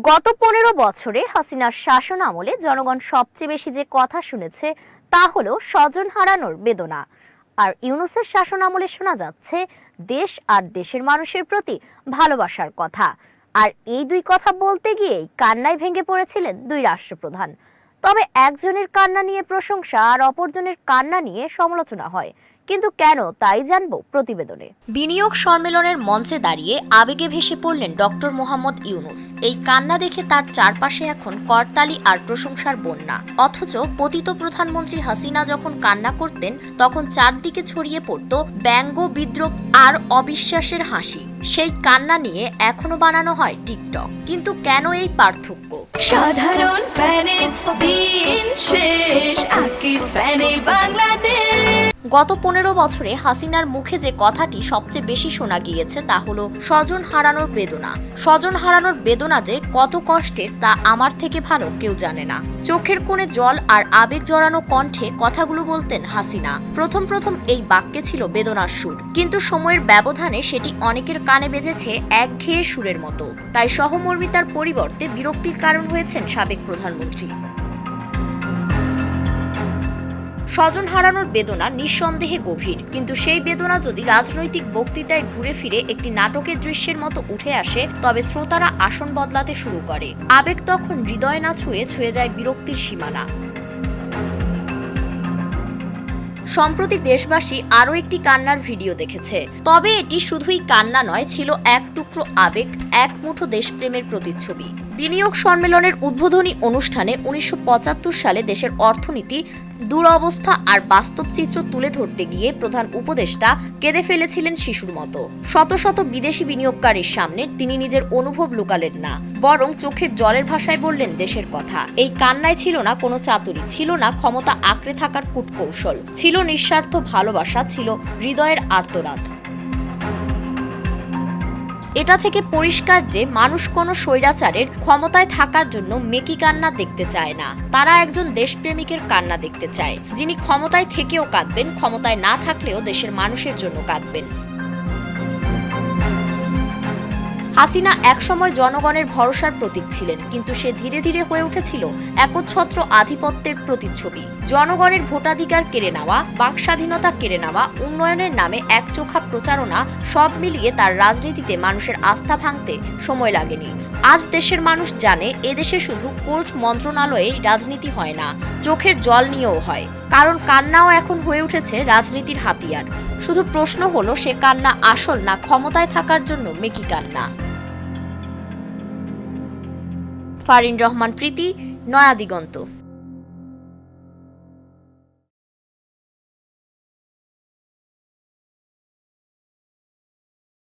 গত 15 বছরে হাসিনার শাসন আমলে জনগণ সবচেয়ে বেশি যে কথা শুনেছে তা হলো স্বজন হারানোর বেদনা। আর ইউনূসের শাসন আমলে শোনা যাচ্ছে দেশ আর দেশের মানুষের প্রতি ভালোবাসার কথা। আর এই দুই কথা বলতে গিয়েই কান্নায় ভেঙে পড়েছিলেন দুই রাষ্ট্রপ্রধান। তবে একজনের কান্না নিয়ে প্রশংসা আর অপরজনের কান্না নিয়ে সমালোচনা হয়, কিন্তু কেন তাই জানবো প্রতিবেদনে। বিনিয়োগ সম্মেলনের মঞ্চে দাঁড়িয়ে আবেগে ভেসে পড়লেন ডক্টর মোহাম্মদ ইউনূস। এই কান্না দেখে তার চারপাশে এখন করতালি আর প্রশংসার বন্যা। অথচ পতিত প্রধানমন্ত্রী হাসিনা যখন কান্না করতেন তখন চারদিকে ছড়িয়ে পড়ত ব্যঙ্গ, বিদ্রূপ আর অবিশ্বাসের হাসি। সেই কান্না নিয়ে এখনো বানানো হয় টিকটক। কিন্তু কেন এই পার্থক্য? সাধারণ ফ্যানের দিন শেষ, আকিস ফ্যানে বাংলাদেশ। গত 15 বছরে হাসিনার মুখে যে কথাটি সবচেয়ে বেশি শোনা গিয়েছে তা হলো স্বজন হারানোর বেদনা। স্বজন হারানোর বেদনা যে কত কষ্টের তা আমার থেকে ভালো কেউ জানে না। চোখের কোণে জল আর আবেগ জড়ানো কণ্ঠে কথাগুলো বলতেন হাসিনা। প্রথম এই বাক্যে ছিল বেদনার সুর, কিন্তু সময়ের ব্যবধানে সেটি অনেকের কানে বেজেছে একঘেয়ে সুরের মতো। তাই সহমর্মিতার পরিবর্তে বিরক্তির কারণ হয়েছেন সাবেক প্রধানমন্ত্রী। স্বজন হারানোর বেদনা নিঃসন্দেহে গভীর, কিন্তু সেই বেদনা যদি রাজনৈতিক বক্তৃতায় ঘুরে ফিরে একটি নাটকের দৃশ্যের মতো উঠে আসে তবে শ্রোতারা আসন বদলাতে শুরু করে। আবেগ তখন হৃদয় না ছুঁয়ে যায় বিরক্তির সীমানা। সম্প্রতি দেশবাসী আরও একটি কান্নার ভিডিও দেখেছে। তবে এটি শুধুই কান্না নয়, ছিল এক টুকরো আবেগ, এক মুঠো দেশপ্রেমের প্রতিচ্ছবি। বিনিয়োগ সম্মেলনের উদ্বোধনী অনুষ্ঠানে 1975 সালে দেশের অর্থনীতি দুরবস্থা আর বাস্তব চিত্র তুলে ধরতে গিয়ে প্রধান উপদেষ্টা কেঁদে ফেলেছিলেন শিশুর মতো। শত শত বিদেশি বিনিয়োগকারীর সামনে তিনি নিজের অনুভব লুকালেন না, বরং চোখের জলের ভাষায় বললেন দেশের কথা। এই কান্নায় ছিল না কোনো চাতুরি, ছিল না ক্ষমতা আঁকড়ে থাকার কূটকৌশল, ছিল নিঃস্বার্থ ভালোবাসা, ছিল হৃদয়ের আর্তনাদ। এটা থেকে পরিষ্কার যে মানুষ কোনো স্বৈরাচারের ক্ষমতায় থাকার জন্য মেকি কান্না দেখতে চায় না। তারা একজন দেশপ্রেমিকের কান্না দেখতে চায়, যিনি ক্ষমতায় থেকেও কাঁদবেন, ক্ষমতায় না থাকলেও দেশের মানুষের জন্য কাঁদবেন। হাসিনা একসময় জনগণের ভরসার প্রতীক ছিলেন, কিন্তু সে ধীরে ধীরে হয়ে উঠেছিল একচ্ছত্র আধিপত্যের প্রতিচ্ছবি। জনগণের ভোটাধিকার কেড়ে নেওয়া, বাক স্বাধীনতা কেড়ে নেওয়া, উন্নয়নের নামে একচোখা প্রচারণা, সব মিলিয়ে তার রাজনীতিতে মানুষের আস্থা ভাঙতে সময় লাগেনি। আজ দেশের মানুষ জানে এদেশে শুধু কোর্ট মন্ত্রণালয়ে রাজনীতি হয় না, চোখের জল নিয়েও হয়। কারণ কান্নাও এখন হয়ে উঠেছে রাজনীতির হাতিয়ার। শুধু প্রশ্ন হলো সে কান্না আসল না ক্ষমতায় থাকার জন্য মেকি কান্না। ফারিন রহমান প্রীতি, নয়া দিগন্ত।